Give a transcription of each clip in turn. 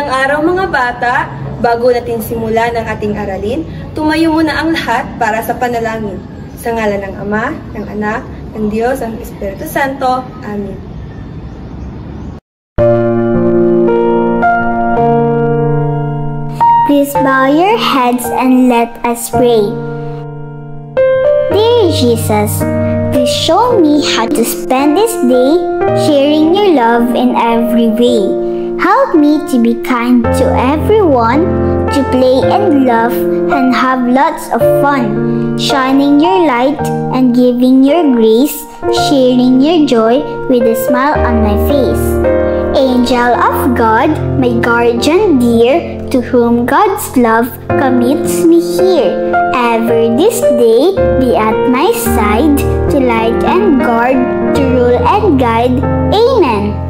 Magandang araw mga bata! Bago natin simulan ang ating aralin, tumayo muna ang lahat para sa panalangin. Sa ngalan ng Ama, ng Anak, ng Diyos, ang Espiritu Santo. Amen. Please bow your heads and let us pray. Dear Jesus, please show me how to spend this day sharing your love in every way. Help me to be kind to everyone, to play and laugh and have lots of fun, shining your light and giving your grace, sharing your joy with a smile on my face. Angel of God, my guardian dear, to whom God's love commits me here. Ever this day be at my side, to light and guard, to rule and guide. Amen.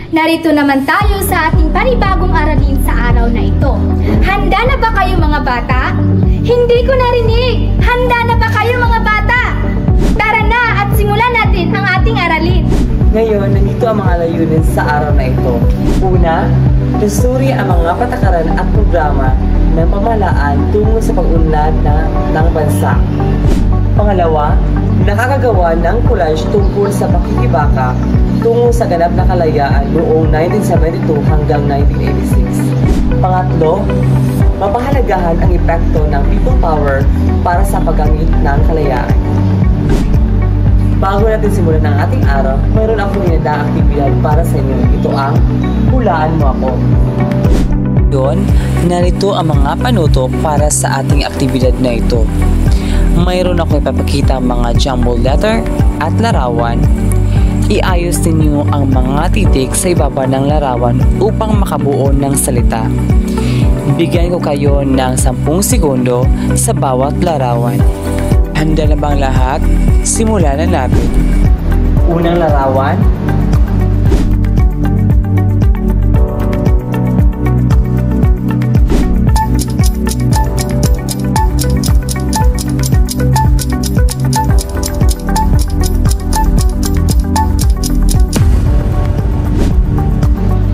Narito naman tayo sa ating panibagong aralin sa araw na ito. Handa na ba kayo mga bata? Hindi ko narinig! Handa na ba kayo mga bata? Tara na at simulan natin ang ating aralin. Ngayon, nandito ang mga layunin sa araw na ito. Una, lusuri ang mga patakaran at programa ng pamahalaan tungo sa pag-unlad ng bansa. Pangalawa, nakakagawa ng collage tungkol sa pakikibaka tungo sa ganap na kalayaan noong 1972 hanggang 1986. Pangatlo, mapahalagahan ang epekto ng people power para sa paggamit ng kalayaan. Bago natin simulan ang ating araw, mayroon akong inadaang aktibidad para sa inyo. Ito ang Hulaan Mo Ako. Ngayon, narito ang mga panuto para sa ating aktibidad na ito. Mayroon ako ipapakita mga jumbled letter at larawan. Iayos ninyo ang mga titik sa ibaba ng larawan upang makabuo ng salita. Bigyan ko kayo ng 10 segundo sa bawat larawan. Handa na bang lahat? Simulan na natin. Unang larawan.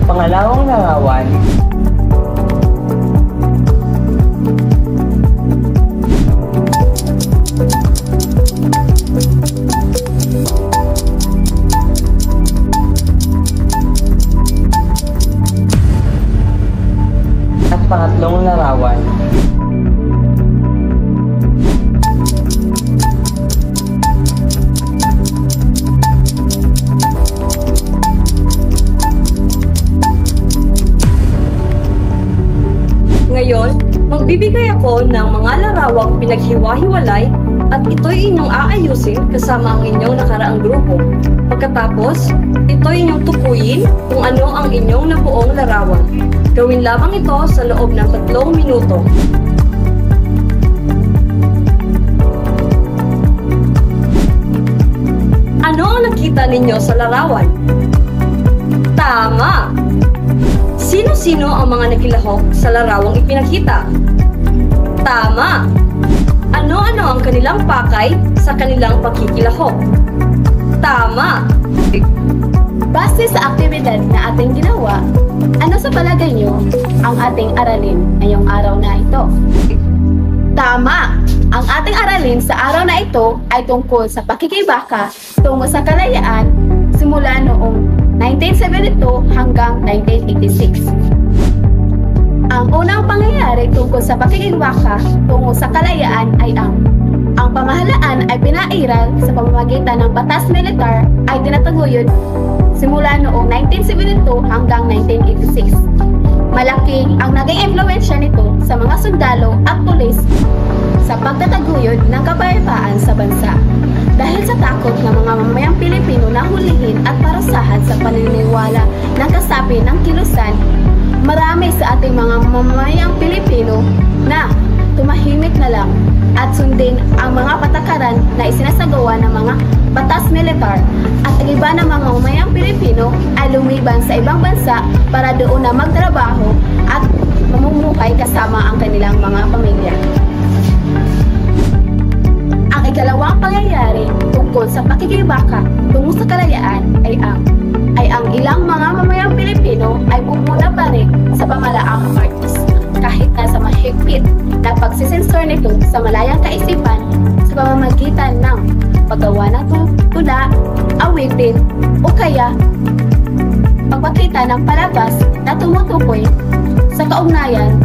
Pangalawang larawan. At pangatlong larawan. Ngayon, magbibigay ako ng mga larawang pinaghiwa-hiwalay at ito'y inyong aayusin kasama ang inyong nakaraang grupo. Pagkatapos, ito'y inyong tukuyin kung ano ang inyong nabuong larawan. Gawin lamang ito sa loob ng 3 minuto. Ano ang nakita ninyo sa larawan? Tama! Sino-sino ang mga nakilahok sa larawang ipinakita? Tama! Ano-ano ang kanilang pakay sa kanilang pagkikilahok? Tama! Base sa aktibidad na ating ginawa, ano sa palagay nyo ang ating aralin ngayong araw na ito? Tama! Ang ating aralin sa araw na ito ay tungkol sa pakikibaka tungo sa kalayaan simula noong 1972 hanggang 1986. Ang unang pangyayari tungkol sa pakikibaka tungo sa kalayaan ay ang pamahalaan ay pinairal sa pamamagitan ng batas militar ay tinataguyod simula noong 1972 hanggang 1986. Malaki ang naging impluwensya nito sa mga sundalo at pulis sa pagtataguyod ng kapayapaan sa bansa. Dahil sa takot ng mga mamayang Pilipino na hulihin at parusahan sa paniniwala ng kasapi ng kilusan, marami sa ating mga mamayang Pilipino na tumahimik na lang at sundin ang mga patakaran na isinasagawa ng mga batas militar at ang iba ng mga mamayang Pilipino ay lumiban sa ibang bansa para doon na magtrabaho at mamumuhay kasama ang kanilang mga pamilya. Ang ikalawang pangyayari tungkol sa pakikibaka tungo sa kalayaan ay ang ay ang ilang mga mamayang Pilipino ay pumuna pa rin sa pamalaang Marcos kahit nasa mahigpit na pagsisensor nito sa malayang kaisipan sa pamamagitan ng paggawa ng tula, awitin o kaya pagpakita ng palabas na tumutukoy sa kaugnayan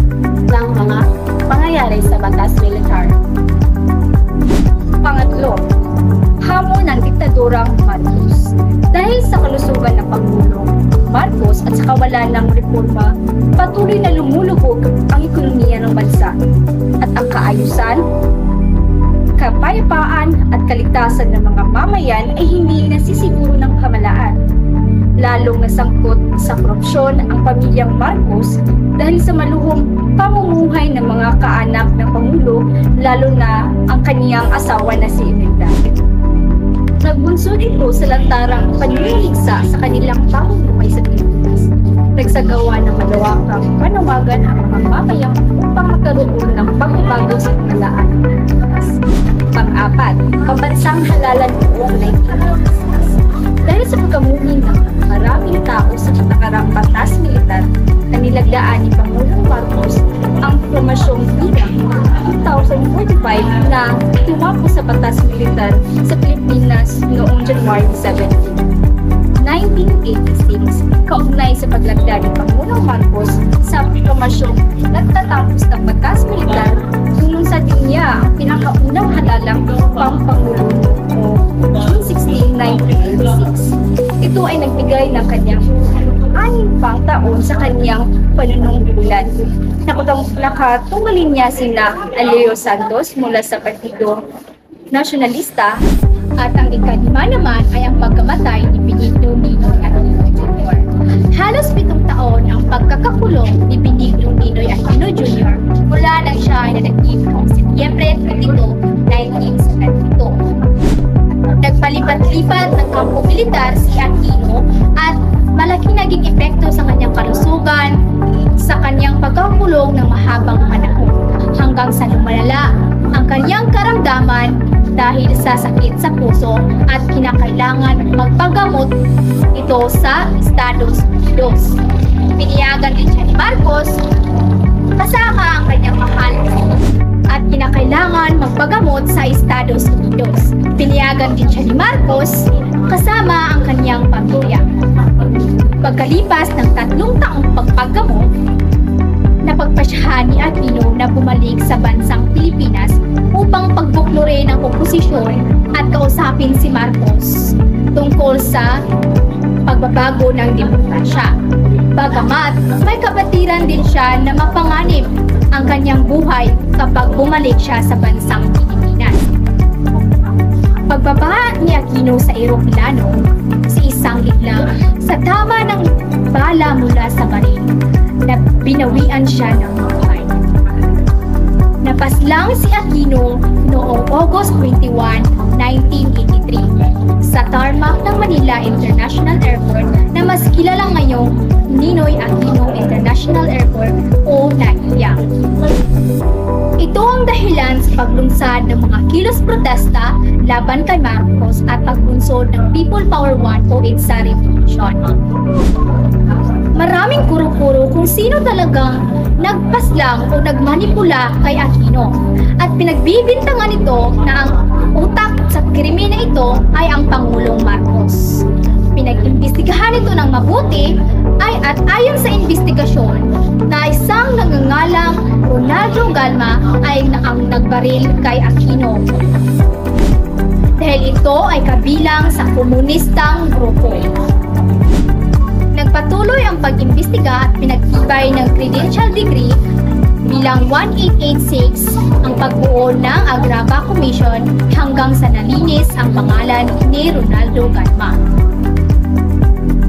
ng mga pangyayari sa batas militar. Pangatlo, hamon ng diktadurang Marcos. Dahil sa kalusugan ng Pangulong Marcos at sa kawalan ng reforma, patuloy na lumulubog ang ekonomiya ng bansa at ang kaayusan, kapayapaan at kaligtasan ng mga mamayan ay hindi nasisiguro ng pamahalaan. Lalong nasangkot sa korupsyon ang pamilyang Marcos dahil sa maluhong pamumuhay ng mga kaanak ng Pangulo, lalo na ang kaniyang asawa na si Imelda. Nagbunsod ito sa lantarang paniniligsa sa kanilang pamumuhay sa Pilipinas. Nagsagawa ng malawakang panawagan ang mga mamayang upang magkaroon ng pagbabago sa pamahalaan. Pang-apat, pambansang halalan noong 1996. Dahil sa pagkamuhi ng maraming tao sa nakarang batas militar na nilagdaan ni Pangulong Marcos ang promosyong bilang 2045 na tumako sa batas militar sa Pilipinas noong January 17, 1986, kaugnay sa paglagda ni Pangulong Marcos sa promosyong nagtatapos ng batas militar, sa din niya ang pinakaunang halalang Pampangulo noong June 16, 1986. Ito ay nagbigay ng kanyang 6 pang taon sa kanyang panunungkulan. Nakatunggalin niya sina Aleo Santos mula sa Partido Nacionalista at ang ika-5 naman ay ang pagkamatay ni Benigno Ninoy Aquino Jr. Halos 7 taon ang pagkakakulong ni Benigno Ninoy Aquino Jr. mula nang siya ay nanagip noong Setyembre 22, 1972. Nagpalipat-lipat ng kampo militar si Aquino at malaki naging epekto sa kanyang kalusugan sa kanyang pagkakulong ng mahabang panahon hanggang sa lumalala ang kanyang karamdaman dahil sa sakit sa puso at kinakailangan magpagamot ito sa Estados Unidos. Piniyagan din siya ni Marcos kasama ang kanyang mahal at kinakailangan magpagamot sa Estados Unidos. Piniyagan din siya ni Marcos kasama ang kanyang pamilya. Pagkalipas ng 3 taong pagpagamot, napagpasyahan ni Aquino na bumalik sa bansang Pilipinas upang pagbuklore ng oposisyon at kausapin si Marcos tungkol sa pagbabago ng demokrasya. Bagamat may kabatiran din siya na mapanganib ang kanyang buhay kapag bumalik siya sa bansang Pilipinas. Pagbaba ni Aquino sa eroplano sa isang iglang sa tama ng bala mula sa baril na binawian siya ng buhay. Napaslang si Aquino noong August 21, 1983 sa tarmac ng Manila International Airport na mas kilala ngayong Ninoy Aquino International Airport o NAIA. Ito ang dahilan sa paglunsad ng mga kilos protesta laban kay Marcos at pagbunsod ng People Power 1 o EDSA Revolution. Maraming kuro-kuro kung sino talagang nagpaslang o nagmanipula kay Aquino at pinagbibintangan ito na ang utak sa krimen na ito ay ang Pangulong Marcos. Pinag-imbestigahan ito ng mabuti at ayon sa investigasyon na isang nagngangalang Ronaldo Galma ay ang nagbaril kay Aquino dahil ito ay kabilang sa komunistang grupo. Nagpatuloy ang pag-imbestiga at pinagtibay ng credential degree bilang 1886 ang pagbuo ng Agraba Commission hanggang sa nalinis ang pangalan ni Ronaldo Galma.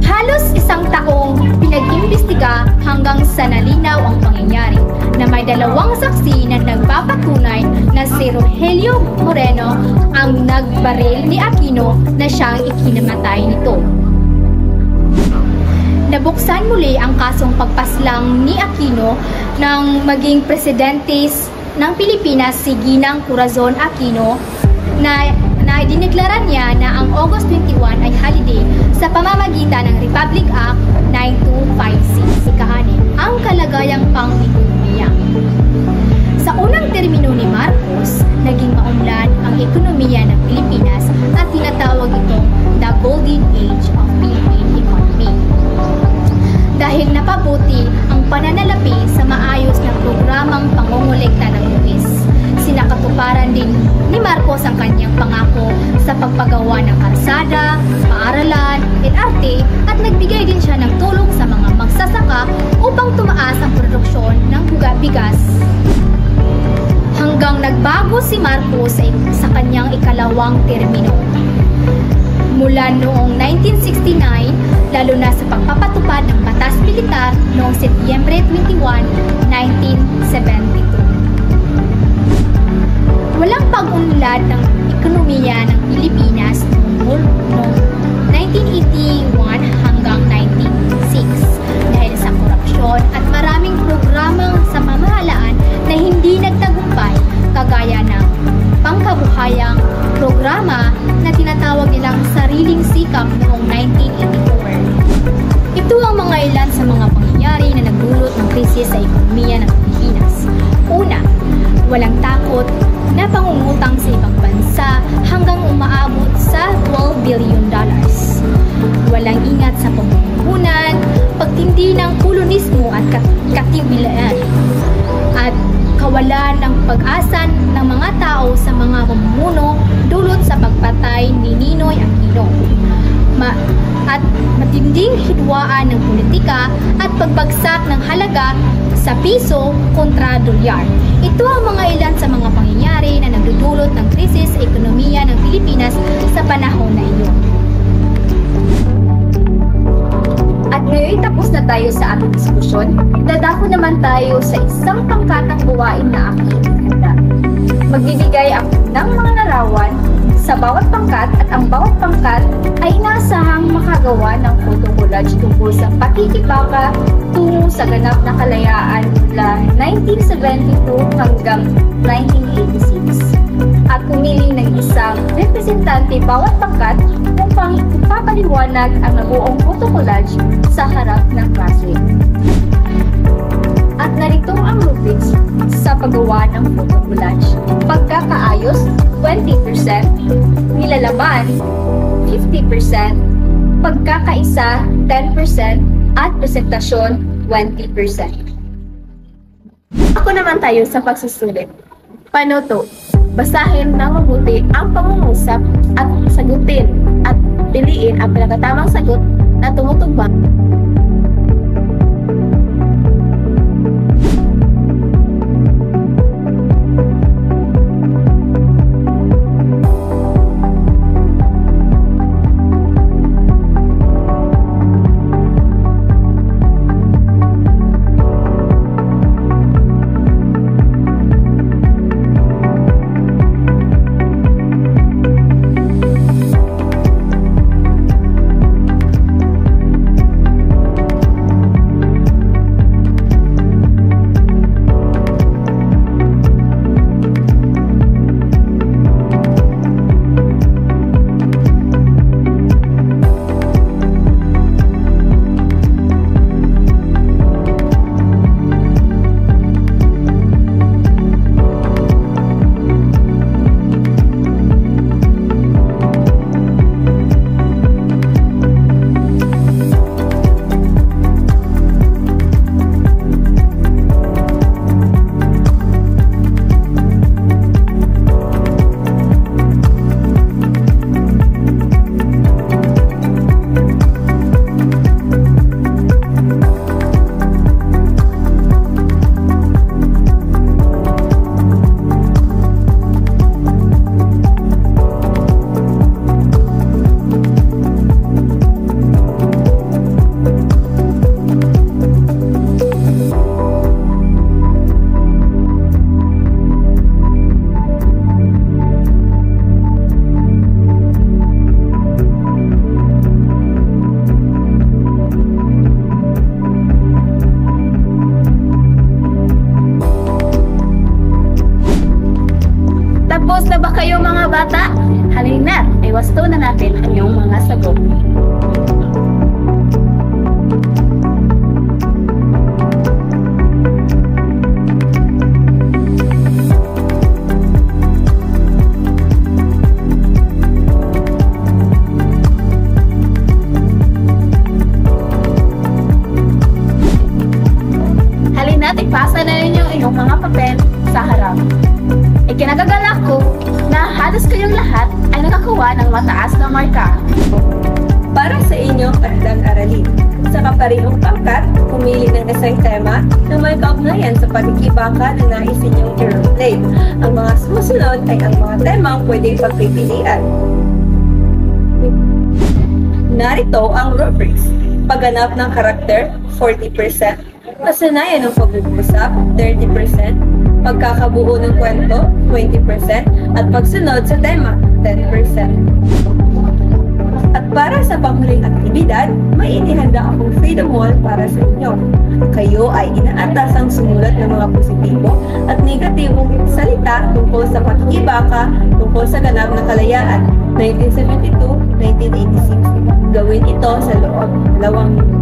Halos 1 taong pinag-imbestiga hanggang sa nalinaw ang pangyayari na may 2 saksi na nagpapatunay na si Rogelio Moreno ang nagbaril ni Aquino na siyang ikinamatay nito. Nabuksan muli ang kasong pagpaslang ni Aquino nang maging presidente ng Pilipinas si Ginang Corazon Aquino na dineklara niya na ang August 21 ay holiday sa pamamagitan ng Republic Act 9256, ika-6, ang kalagayang pang-ekonomiya. Sa unang termino ni Marcos, naging maunlad ang ekonomiya ng Pilipinas at tinatawag itong the Golden Age of Philippine Economy. Dahil napabuti ang pananalapi sa maayos na programang pangongolekta ng buwis, sinakatuparan din ni Marcos ang kanyang pangako sa pagpagawa ng kalsada, paaralan, LRT at nagbigay din siya ng tulong sa mga magsasaka upang tumaas ang produksyon ng bigas. Hanggang nagbago si Marcos sa kanyang ikalawang termino. Mula noong 1969, lalo na sa pagpapatupad ng Batas Militar noong Setyembre 21, 1972. Walang pag-unlad ng ekonomiya ng Pilipinas noong 1981 hanggang 1996 dahil sa korupsyon at maraming programang sa pamahalaan na hindi nagtagumpay kagaya ng pangkabuhayang programa na tinatawag nilang sariling sikap noong 1984. Ito ang mga ilan sa mga pangyayari na nagdulot ng krisis sa ekonomiya ng Pilipinas. Una, walang takot na pangungutang sa ibang bansa hanggang umaabot sa $12 billion. Walang ingat sa pamumuhunan, pagtindi ng kolonismo at katiwilaan, at kawalan ng pag-asa ng mga tao sa mga mamumuno dulot sa pagpatay ni Ninoy Aquino. At matinding hidwaan ng politika at pagbagsak ng halaga sa piso kontra dolyar. Ito ang mga ilan sa mga pangyayari na nagdudulot ng krisis sa ekonomiya ng Pilipinas sa panahon na iyon. At ngayon tapos na tayo sa ating diskusyon, dadako naman tayo sa isang pangkatang buwain na aking handa. Magbibigay ako ng mga larawan sa bawat pangkat at ang bawat pangkat ay inaasahang makagawa ng photo-collage tungkol sa pakikibaka tungo sa ganap na kalayaan mula 1972 hanggang 1986. At pumili ng isang representante bawat pangkat upang ipapaliwanag ang nabuong photo-collage sa harap ng klase. At narito ang rubrics sa paggawa ng photo-collage. Pagkakaayos, 20%, nilalaman, 50%, pagkakaisa, 10%, at presentasyon, 20%. Ako naman tayo sa pagsusulit. Paano to? Basahin ng mabuti ang pangungusap at sagutin at piliin ang pinakatamang sagot na tumutugma. Tapos na ba kayo mga bata? Halina, ay wasto na natin ang mga sagot. Halina't ipasa na ninyo inyong mga papel sa harap. Ikinagagalak ko na halos kayong lahat ay nakakuha ng mataas na marka. Para sa inyong kanilang aralin, sa kaparehong pangkat, pumili ng isang tema na may kaugnayan sa pagkikibaka na nais inyong i-replay. Ang mga sumusunod ay ang mga temang pwedeng pagpipilian. Narito ang rubrics. Pagganap ng karakter, 40%. Kasanayan ng pag-uusap, 30%. Pagkakabuo ng kwento, 20%. At pagsunod sa tema, 10%. At para sa panghuling aktibidad, may inihanda akong Freedom Wall para sa inyo. Kayo ay inaatasang sumulat ng mga positibo at negatibong salita tungkol sa pakikibaka, tungkol sa ganap na kalayaan, 1972-1986. Gawin ito sa loob ng 2 minuto.